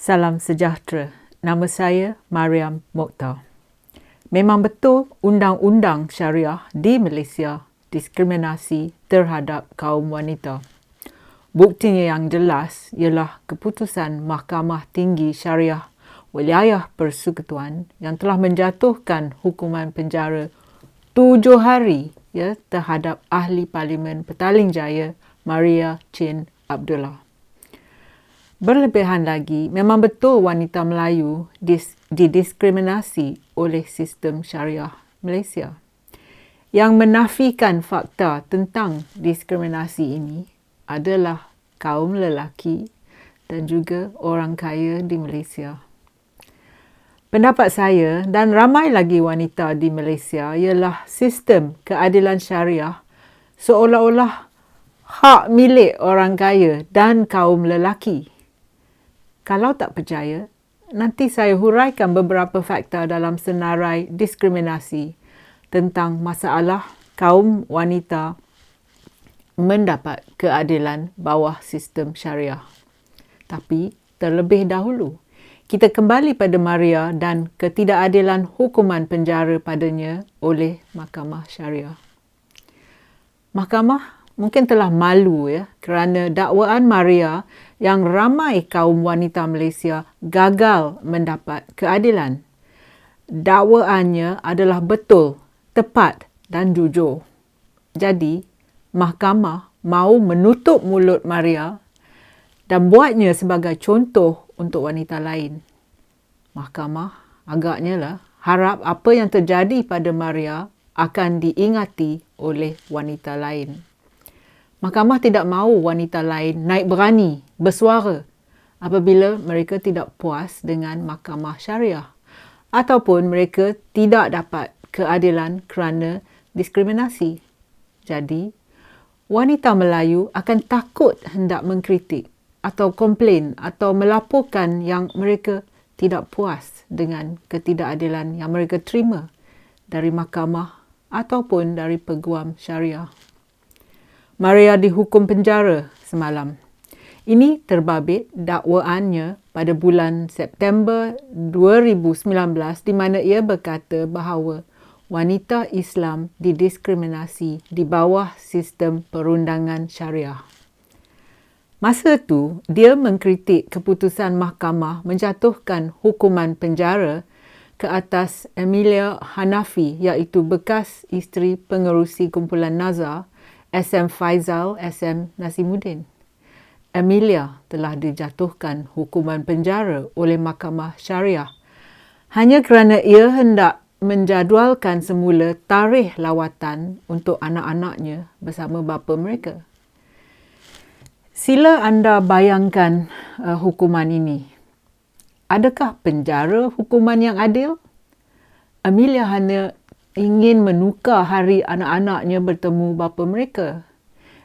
Salam sejahtera. Nama saya Mariam Mokhtar. Memang betul undang-undang syariah di Malaysia diskriminasi terhadap kaum wanita. Buktinya yang jelas ialah keputusan Mahkamah Tinggi Syariah Wilayah Persekutuan yang telah menjatuhkan hukuman penjara 7 hari terhadap Ahli Parlimen Petaling Jaya Maria Chin Abdullah. Berlebihan lagi, memang betul wanita Melayu didiskriminasi oleh sistem syariah Malaysia. Yang menafikan fakta tentang diskriminasi ini adalah kaum lelaki dan juga orang kaya di Malaysia. Pendapat saya dan ramai lagi wanita di Malaysia ialah sistem keadilan syariah seolah-olah hak milik orang kaya dan kaum lelaki. Kalau tak percaya, nanti saya huraikan beberapa fakta dalam senarai diskriminasi tentang masalah kaum wanita mendapat keadilan bawah sistem syariah. Tapi terlebih dahulu, kita kembali pada Maria dan ketidakadilan hukuman penjara padanya oleh Mahkamah Syariah. Mahkamah mungkin telah malu kerana dakwaan Maria yang ramai kaum wanita Malaysia gagal mendapat keadilan. Dakwaannya adalah betul, tepat dan jujur. Jadi, mahkamah mahu menutup mulut Maria dan buatnya sebagai contoh untuk wanita lain. Mahkamah agaknya harap apa yang terjadi pada Maria akan diingati oleh wanita lain. Mahkamah tidak mahu wanita lain naik berani, bersuara apabila mereka tidak puas dengan mahkamah syariah ataupun mereka tidak dapat keadilan kerana diskriminasi. Jadi, wanita Melayu akan takut hendak mengkritik atau komplain atau melaporkan yang mereka tidak puas dengan ketidakadilan yang mereka terima dari mahkamah ataupun dari peguam syariah. Maria dihukum penjara semalam. Ini terbabit dakwaannya pada bulan September 2019 di mana ia berkata bahawa wanita Islam didiskriminasi di bawah sistem perundangan syariah. Masa itu, dia mengkritik keputusan mahkamah menjatuhkan hukuman penjara ke atas Emilia Hanafi iaitu bekas isteri pengerusi kumpulan Nazar SM Faizal SM Nasimuddin. Emilia telah dijatuhkan hukuman penjara oleh Mahkamah Syariah hanya kerana ia hendak menjadualkan semula tarikh lawatan untuk anak-anaknya bersama bapa mereka. Sila anda bayangkan hukuman ini. Adakah penjara hukuman yang adil? Emilia hanya ingin menukar hari anak-anaknya bertemu bapa mereka.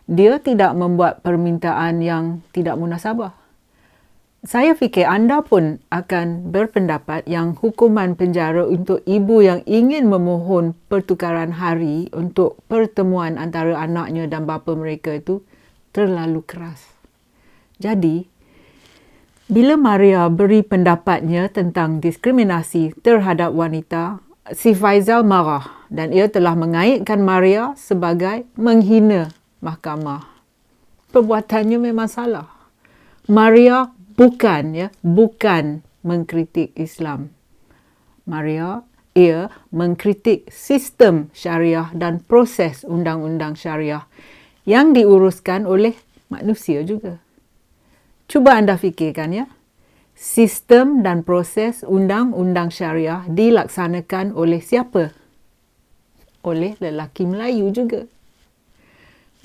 Dia tidak membuat permintaan yang tidak munasabah. Saya fikir anda pun akan berpendapat yang hukuman penjara untuk ibu yang ingin memohon pertukaran hari untuk pertemuan antara anaknya dan bapa mereka itu terlalu keras. Jadi, bila Maria beri pendapatnya tentang diskriminasi terhadap wanita, si Faizal marah dan ia telah mengaitkan Maria sebagai menghina mahkamah. Perbuatannya memang salah. Maria bukan mengkritik Islam. Ia mengkritik sistem syariah dan proses undang-undang syariah yang diuruskan oleh manusia juga. Cuba anda fikirkan sistem dan proses undang-undang syariah dilaksanakan oleh siapa? Oleh lelaki Melayu juga.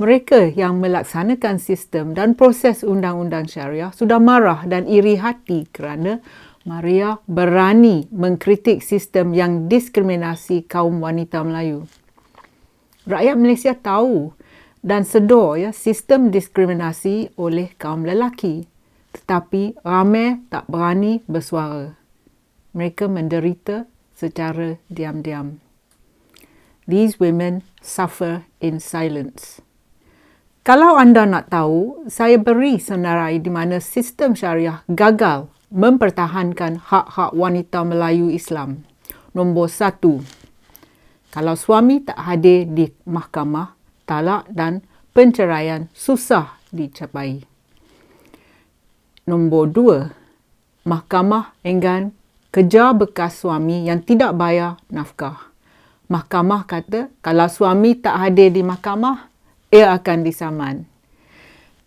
Mereka yang melaksanakan sistem dan proses undang-undang syariah sudah marah dan iri hati kerana Maria berani mengkritik sistem yang diskriminasi kaum wanita Melayu. Rakyat Malaysia tahu dan sedar sistem diskriminasi oleh kaum lelaki. Tetapi ramai tak berani bersuara. Mereka menderita secara diam-diam. These women suffer in silence. Kalau anda nak tahu, saya beri senarai di mana sistem syariah gagal mempertahankan hak-hak wanita Melayu Islam. Nombor 1, kalau suami tak hadir di mahkamah, talak dan penceraian susah dicapai. Nombor 2, mahkamah enggan kejar bekas suami yang tidak bayar nafkah. Mahkamah kata kalau suami tak hadir di mahkamah, ia akan disaman.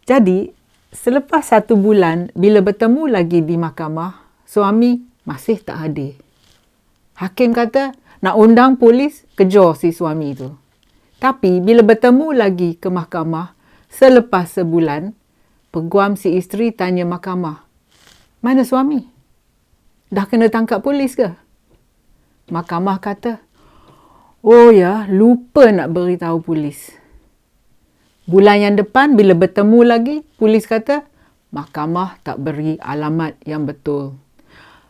Jadi, selepas 1 bulan bila bertemu lagi di mahkamah, suami masih tak hadir. Hakim kata nak undang polis kejar si suami itu. Tapi bila bertemu lagi ke mahkamah selepas sebulan, peguam si isteri tanya mahkamah, mana suami? Dah kena tangkap polis ke? Mahkamah kata, oh ya, lupa nak beritahu polis. Bulan yang depan bila bertemu lagi, polis kata, mahkamah tak beri alamat yang betul.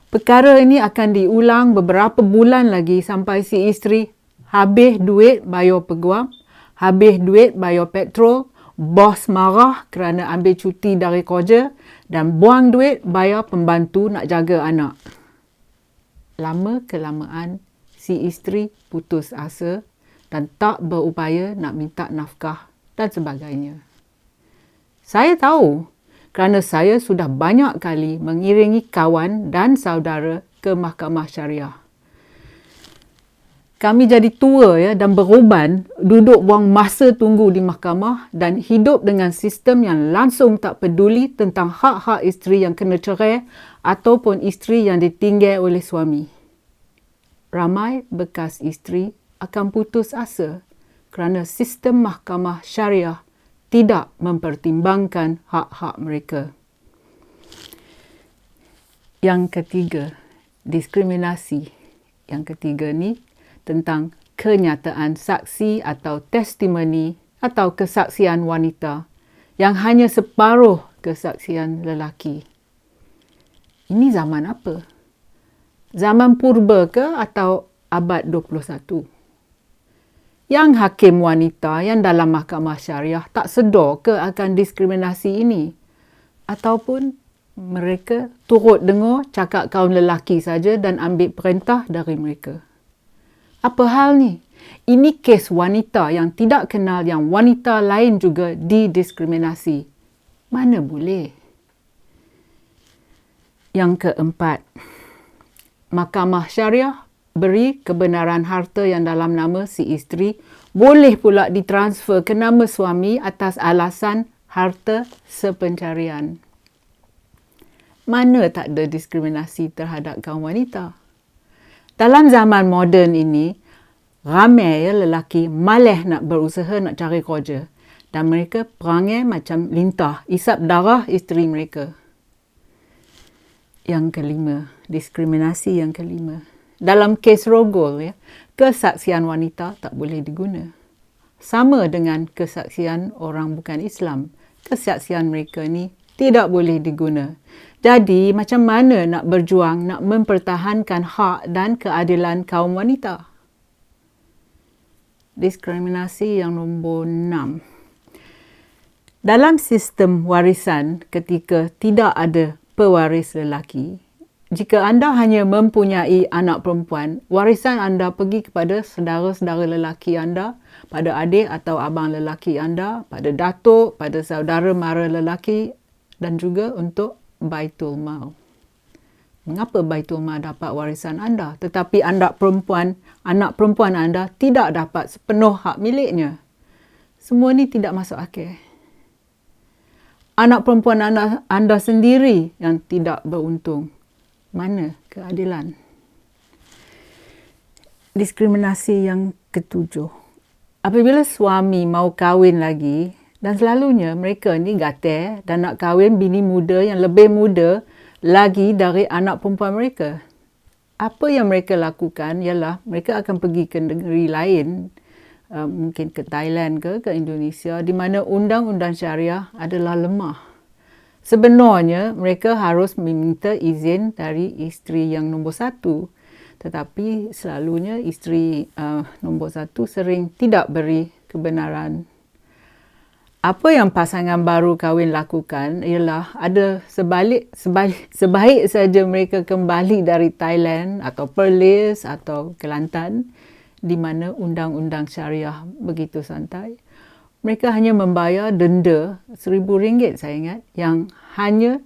Perkara ini akan diulang beberapa bulan lagi sampai si isteri habis duit bayar peguam, habis duit bayar petrol, bos marah kerana ambil cuti dari kerja dan buang duit bayar pembantu nak jaga anak. Lama-kelamaan, si isteri putus asa dan tak berupaya nak minta nafkah dan sebagainya. Saya tahu kerana saya sudah banyak kali mengiringi kawan dan saudara ke mahkamah syariah. Kami jadi tua dan beruban, duduk buang masa tunggu di mahkamah dan hidup dengan sistem yang langsung tak peduli tentang hak-hak isteri yang kena cerai ataupun isteri yang ditinggal oleh suami. Ramai bekas isteri akan putus asa kerana sistem mahkamah syariah tidak mempertimbangkan hak-hak mereka. Yang ketiga, diskriminasi. Yang ketiga ni tentang kenyataan saksi atau testimoni atau kesaksian wanita yang hanya separuh kesaksian lelaki. Ini zaman apa? Zaman purba ke atau abad 21? Yang hakim wanita yang dalam mahkamah syariah tak sedar ke akan diskriminasi ini? Ataupun mereka turut dengar cakap kaum lelaki saja dan ambil perintah dari mereka? Apa hal ni? Ini kes wanita yang tidak kenal yang wanita lain juga didiskriminasi. Mana boleh? Yang keempat, mahkamah syariah beri kebenaran harta yang dalam nama si isteri boleh pula ditransfer ke nama suami atas alasan harta sepencarian. Mana tak ada diskriminasi terhadap kaum wanita? Dalam zaman moden ini, ramai lelaki malas nak berusaha nak cari kerja dan mereka perangai macam lintah, isap darah isteri mereka. Yang kelima, diskriminasi yang kelima. Dalam kes rogol, kesaksian wanita tak boleh diguna. Sama dengan kesaksian orang bukan Islam. Kesaksian mereka ni tidak boleh diguna. Jadi, macam mana nak berjuang, nak mempertahankan hak dan keadilan kaum wanita? Diskriminasi yang nombor 6. Dalam sistem warisan ketika tidak ada pewaris lelaki, jika anda hanya mempunyai anak perempuan, warisan anda pergi kepada saudara-saudara lelaki anda, pada adik atau abang lelaki anda, pada datuk, pada saudara mara lelaki dan juga untuk Baitul Mal. Mengapa Baitul Mal dapat warisan anda tetapi anak perempuan anda tidak dapat sepenuh hak miliknya? Semua ni tidak masuk akal. Anak perempuan anda sendiri yang tidak beruntung. Mana keadilan? Diskriminasi yang ketujuh. Apabila suami mau kahwin lagi, dan selalunya mereka ni gatal dan nak kahwin bini muda yang lebih muda lagi dari anak perempuan mereka. Apa yang mereka lakukan ialah mereka akan pergi ke negeri lain, mungkin ke Thailand ke Indonesia, di mana undang-undang syariah adalah lemah. Sebenarnya mereka harus meminta izin dari isteri yang nombor 1. Tetapi selalunya isteri nombor 1 sering tidak beri kebenaran. Apa yang pasangan baru kahwin lakukan ialah ada sebaik saja mereka kembali dari Thailand atau Perlis atau Kelantan di mana undang-undang syariah begitu santai. Mereka hanya membayar denda RM1,000 saya ingat yang hanya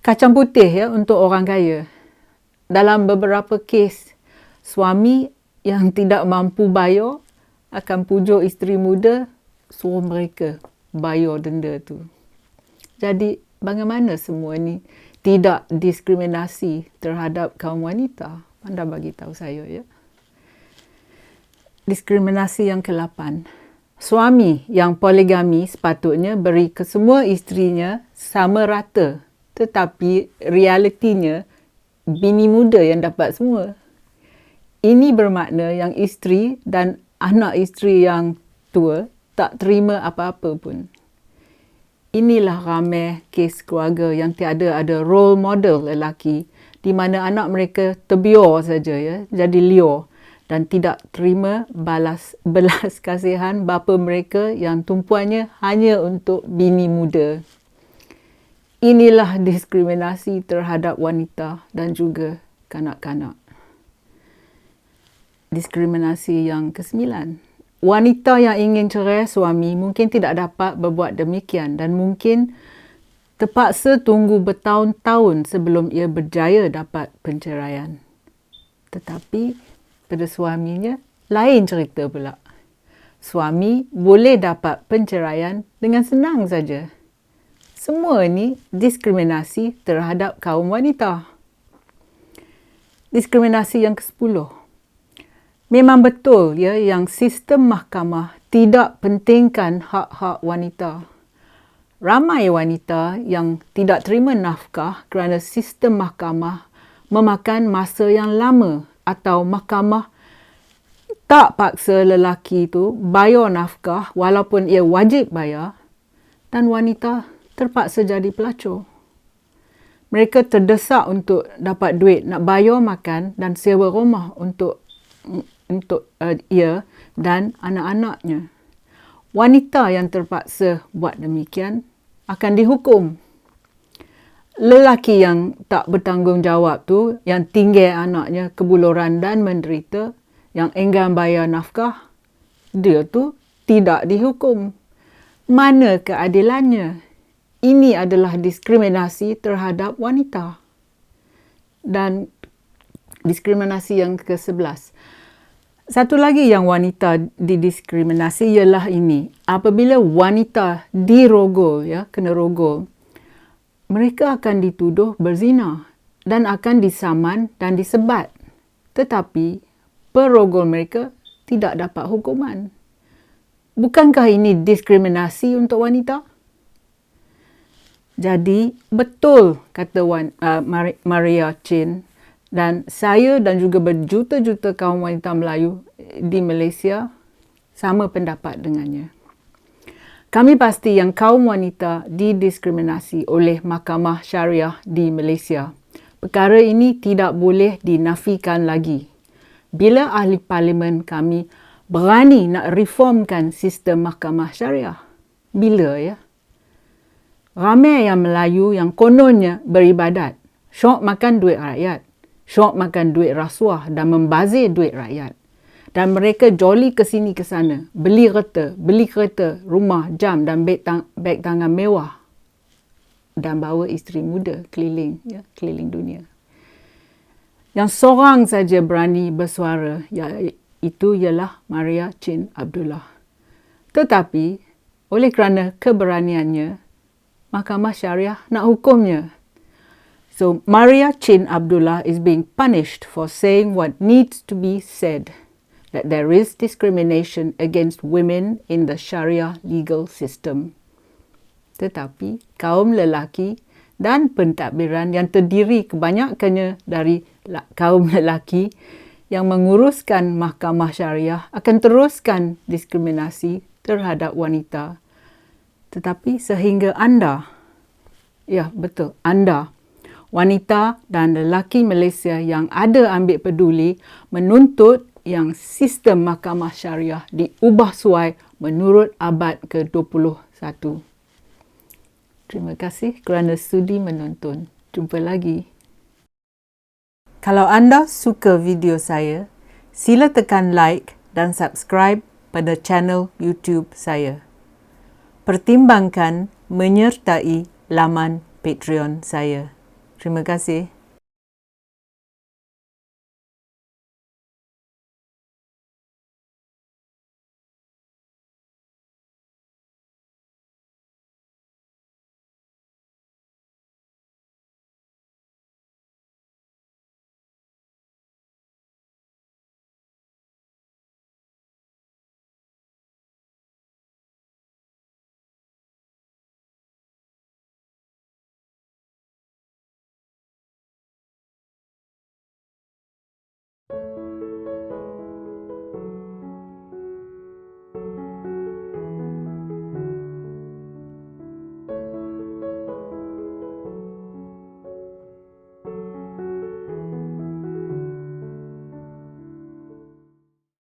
kacang putih ya untuk orang kaya. Dalam beberapa kes, suami yang tidak mampu bayar akan pujuk isteri muda suruh mereka bayar denda tu. Jadi bagaimana semua ni tidak diskriminasi terhadap kaum wanita? Anda bagi tahu saya ya. Diskriminasi yang ke-8. Suami yang poligami sepatutnya beri ke semua isterinya sama rata. Tetapi realitinya bini muda yang dapat semua. Ini bermakna yang isteri dan anak isteri yang tua tak terima apa-apa pun. Inilah ramai kes keluarga yang tiada ada role model lelaki di mana anak mereka terbiar saja ya, jadi liar dan tidak terima belas kasihan bapa mereka yang tumpuannya hanya untuk bini muda. Inilah diskriminasi terhadap wanita dan juga kanak-kanak. Diskriminasi yang ke-9. Wanita yang ingin cerai suami mungkin tidak dapat berbuat demikian dan mungkin terpaksa tunggu bertahun-tahun sebelum ia berjaya dapat penceraian. Tetapi pada suaminya lain cerita pula. Suami boleh dapat penceraian dengan senang saja. Semua ini diskriminasi terhadap kaum wanita. Diskriminasi yang ke-10. Memang betul ya yang sistem mahkamah tidak pentingkan hak-hak wanita. Ramai wanita yang tidak terima nafkah kerana sistem mahkamah memakan masa yang lama atau mahkamah tak paksa lelaki itu bayar nafkah walaupun ia wajib bayar dan wanita terpaksa jadi pelacur. Mereka terdesak untuk dapat duit nak bayar makan dan sewa rumah untuk ia dan anak-anaknya. Wanita yang terpaksa buat demikian akan dihukum. Lelaki yang tak bertanggungjawab tu, yang tinggal anaknya kebuluran dan menderita, yang enggan bayar nafkah, dia tu tidak dihukum. Mana keadilannya? Ini adalah diskriminasi terhadap wanita. Dan diskriminasi yang ke-11. Satu lagi yang wanita didiskriminasi ialah ini. Apabila wanita dirogol, ya, kena rogol, mereka akan dituduh berzina dan akan disaman dan disebat. Tetapi perogol mereka tidak dapat hukuman. Bukankah ini diskriminasi untuk wanita? Jadi betul kata Maria Chin. Dan saya dan juga berjuta-juta kaum wanita Melayu di Malaysia sama pendapat dengannya. Kami pasti yang kaum wanita didiskriminasi oleh Mahkamah Syariah di Malaysia. Perkara ini tidak boleh dinafikan lagi. Bila ahli parlimen kami berani nak reformkan sistem Mahkamah Syariah? Bila ya? Ramai yang Melayu yang kononnya beribadat, syok makan duit rakyat. Syok makan duit rasuah dan membazir duit rakyat. Dan mereka joli ke sini ke sana. Beli kereta, rumah, jam dan beg tangan mewah. Dan bawa isteri muda keliling dunia. Yang seorang saja berani bersuara, itu ialah Maria Chin Abdullah. Tetapi, oleh kerana keberaniannya, Mahkamah Syariah nak hukumnya. So, Maria Chin Abdullah is being punished for saying what needs to be said, that there is discrimination against women in the Sharia legal system. Tetapi, kaum lelaki dan pentadbiran yang terdiri kebanyakannya dari kaum lelaki yang menguruskan Mahkamah Syariah akan teruskan diskriminasi terhadap wanita. Tetapi sehingga anda, ya betul, anda, wanita dan lelaki Malaysia yang ada ambil peduli menuntut yang sistem Mahkamah Syariah diubah suai menurut abad ke-21. 1. Terima kasih kerana sudi menonton. Jumpa lagi. Kalau anda suka video saya, sila tekan like dan subscribe pada channel YouTube saya. Pertimbangkan menyertai laman Patreon saya. Terima kasih.